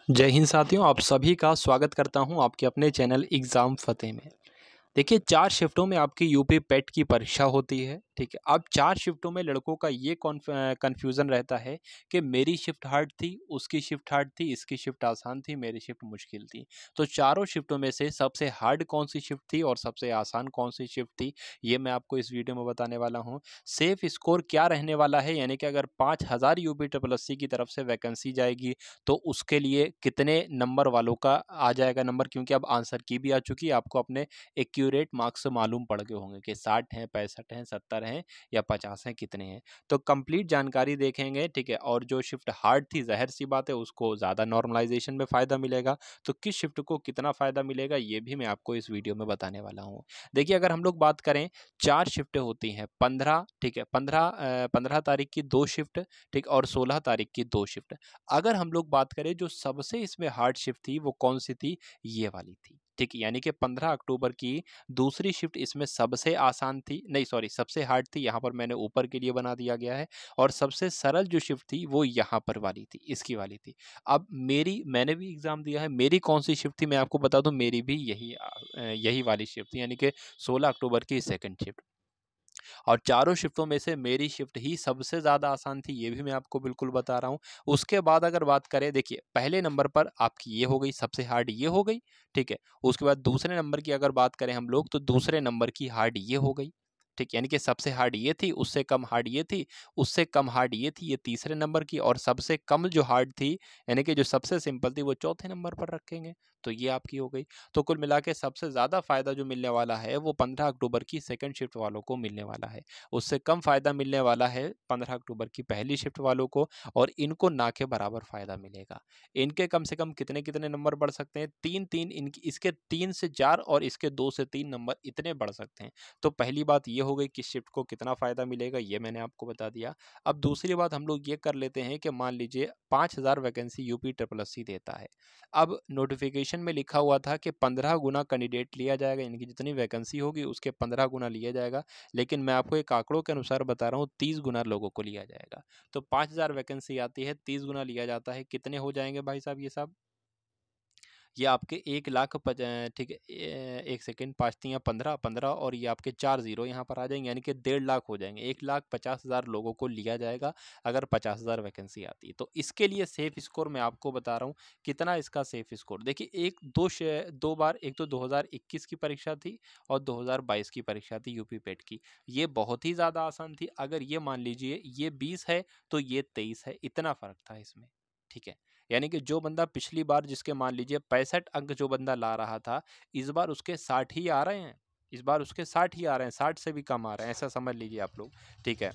जय हिंद साथियों, आप सभी का स्वागत करता हूं आपके अपने चैनल एग्ज़ाम फतेह में। देखिए 4 शिफ्टों में आपकी यूपी पेट की परीक्षा होती है, ठीक है? अब 4 शिफ्टों में लड़कों का ये कन्फ्यूज़न रहता है कि मेरी शिफ्ट हार्ड थी, उसकी शिफ्ट हार्ड थी, इसकी शिफ्ट आसान थी, मेरी शिफ्ट मुश्किल थी। तो चारों शिफ्टों में से सबसे हार्ड कौन-सी शिफ्ट थी और सबसे आसान कौन-सी शिफ्ट थी, ये मैं आपको इस वीडियो में बताने वाला हूँ। सेफ स्कोर क्या रहने वाला है, यानी कि अगर 5000 यूपी ट्रिपल एससी की तरफ से वैकेंसी जाएगी, तो उसके लिए कितने नंबर वालों का आ जाएगा नंबर, क्योंकि अब आंसर की भी आ चुकी है, आपको अपने एक्यूरेट मार्क्स मालूम पड़ गए होंगे कि 60 हैं, 65 हैं, 70 हैं या 50 हैं, कितने हैं। तो कंप्लीट जानकारी देखेंगे, ठीक है? और जो शिफ्ट हार्ड थी, ज़ाहिर-सी बात है उसको ज़्यादा नॉर्मलाइज़ेशन में फ़ायदा मिलेगा, तो किस शिफ्ट को कितना फ़ायदा मिलेगा, ये भी मैं आपको इस वीडियो में बताने वाला हूँ। देखिए, अगर हम लोग बात करें, 4 शिफ्टें होती हैं, 15, ठीक है? 15 तारीख की 2 शिफ्ट, ठीक? और 16 तारीख की 2 शिफ्ट। अगर हम लोग बात करें, जो सबसे इसमें हार्ड शिफ्ट थी, वो कौन-सी थी? ये वाली थी, ठीक है? यानी कि 15 अक्टूबर की दूसरी शिफ्ट इसमें सबसे आसान थी, नहीं सॉरी, सबसे हार्ड थी, यहाँ पर मैंने ऊपर के लिए बना दिया गया है, और सबसे सरल जो शिफ्ट थी वो यहाँ पर वाली थी, इसकी वाली थी। अब मैंने भी एग्ज़ाम दिया है, मेरी कौन-सी शिफ्ट थी मैं आपको बता दूँ, मेरी भी यही वाली शिफ्ट थी, यानी कि 16 अक्टूबर की सेकंड शिफ्ट। और चारों शिफ्टों में से मेरी शिफ्ट ही सबसे ज़्यादा आसान थी, ये भी मैं आपको बिल्कुल बता रहा हूँ। उसके बाद अगर बात करें, देखिए पहले नंबर पर आपकी ये हो गई, सबसे हार्ड ये हो गई, ठीक है? उसके बाद दूसरे नंबर की अगर बात करें हम लोग, तो दूसरे नंबर की हार्ड ये हो गई, ठीक? यानी कि सबसे हार्ड ये थी, उससे कम हार्ड ये थी, उससे कम हार्ड ये थी, ये तीसरे नंबर की, और सबसे कम जो हार्ड थी, यानी कि जो सबसे सिंपल थी, वो चौथे नंबर पर रखेंगे, तो ये आपकी हो गई। तो कुल मिला के सबसे ज़्यादा फ़ायदा जो मिलने वाला है, वो 15 अक्टूबर की सेकंड शिफ्ट वालों को मिलने वाला है। उससे कम फ़ायदा मिलने वाला है 15 अक्टूबर की पहली शिफ्ट वालों को, और इनको ना के बराबर फ़ायदा मिलेगा। इनके कम से कम कितने-कितने नंबर बढ़ सकते हैं? 3-3, इनकी इसके 3 से 4 और इसके 2 से 3 नंबर इतने बढ़ सकते हैं। तो पहली बात ये हो गई कि शिफ्ट को कितना फ़ायदा मिलेगा, ये मैंने आपको बता दिया। अब दूसरी बात हम लोग ये कर लेते हैं कि मान लीजिए 5000 वैकेंसी यूपी ट्रिपल एससी देता है। अब नोटिफ़िकेशन में लिखा हुआ था कि 15 गुना कैंडिडेट लिया जाएगा, यानी कि जितनी वैकेंसी होगी उसके 15 गुना लिया जाएगा। लेकिन मैं आपको एक आंकड़ों के अनुसार बता रहा हूँ, 30 गुना लोगों को लिया जाएगा। तो 5000 वैकेंसी आती है, 30 गुना लिया जाता है, कितने हो जाएँगे भाई साहब ये सब? ये आपके 1 लाख ठीक है, 1 सेकंड, 5 तियाँ 15, 15 और ये आपके 4 ज़ीरो यहाँ पर आ जाएँगे, यानी कि 1.5 लाख हो जाएँगे। 1,50,000 लोगों को लिया जाएगा अगर 50,000 वैकेंसी आती है। तो इसके लिए सेफ स्कोर मैं आपको बता रहा हूँ, कितना इसका सेफ स्कोर। देखिए, 2 बार, एक तो 2021 की परीक्षा थी और 2022 की परीक्षा थी यूपी पेट की। ये बहुत ही ज़्यादा आसान थी। अगर ये मान लीजिए ये 20 है, तो ये 23 है, इतना फ़र्क था इसमें, ठीक है? यानी कि जो बंदा पिछली बार, जिसके मान लीजिए 65 अंक जो बंदा ला रहा था, इस बार उसके 60 ही आ रहे हैं। इस बार उसके 60 ही आ रहे हैं, 60 से भी कम आ रहे हैं, ऐसा समझ लीजिए आप लोग, ठीक है?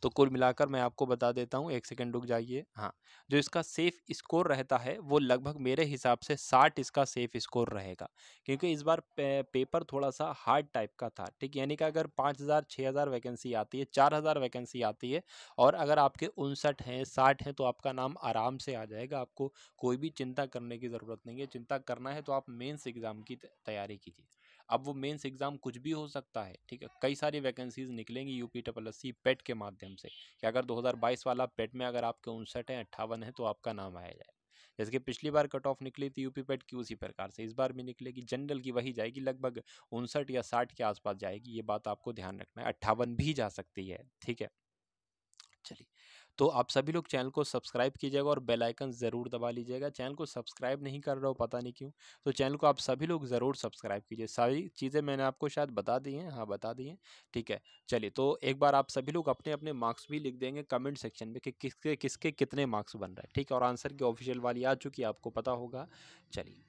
तो कुल मिलाकर मैं आपको बता देता हूँ, 1 सेकंड रुक जाइए। हाँ, जो इसका सेफ स्कोर रहता है, वो लगभग मेरे हिसाब से 60 इसका सेफ स्कोर रहेगा। क्योंकि इस बार पेपर थोड़ा-सा हार्ड टाइप का था, ठीक? यानी कि अगर 5000, 6000 वैकेंसी आती है, 4000 वैकेंसी आती है, और अगर आपके 59 हैं, 60 हैं, तो आपका नाम आराम से आ जाएगा। आपको कोई भी चिंता करने की ज़रूरत नहीं है। चिंता करना है तो आप मेंस एग्ज़ाम की तैयारी कीजिए। अब वो मेंस एग्ज़ाम कुछ भी हो सकता है, ठीक है? कई सारी वैकेंसीज़ निकलेंगी यूपी ट्रिपल एससी पेट के माध्यम से, कि अगर 2022 वाला पेट में अगर आपके 59 हैं, 58 हैं, तो आपका नाम आया जाए। जैसे कि पिछली बार कट ऑफ निकली थी यूपी पेट की, उसी प्रकार से इस बार भी निकलेगी। जनरल की वही जाएगी, लगभग 59 या 60 के आसपास जाएगी, ये बात आपको ध्यान रखना है। 58 भी जा सकती है, ठीक है? चलिए, तो आप सभी लोग चैनल को सब्सक्राइब कीजिएगा और बेल आइकन ज़रूर दबा लीजिएगा। चैनल को सब्सक्राइब नहीं कर रहे हो, पता नहीं क्यों? तो चैनल को आप सभी लोग ज़रूर सब्सक्राइब कीजिए। सारी चीज़ें मैंने आपको शायद बता दी हैं, हाँ, बता दी हैं, ठीक है। चलिए, तो एक बार आप सभी लोग अपने-अपने मार्क्स भी लिख देंगे कमेंट सेक्शन में कि किसके किसके कितने मार्क्स बन रहे हैं, ठीक है? और आंसर की ऑफ़िशियल वाली आ चुकी है, आपको पता होगा। चलिए।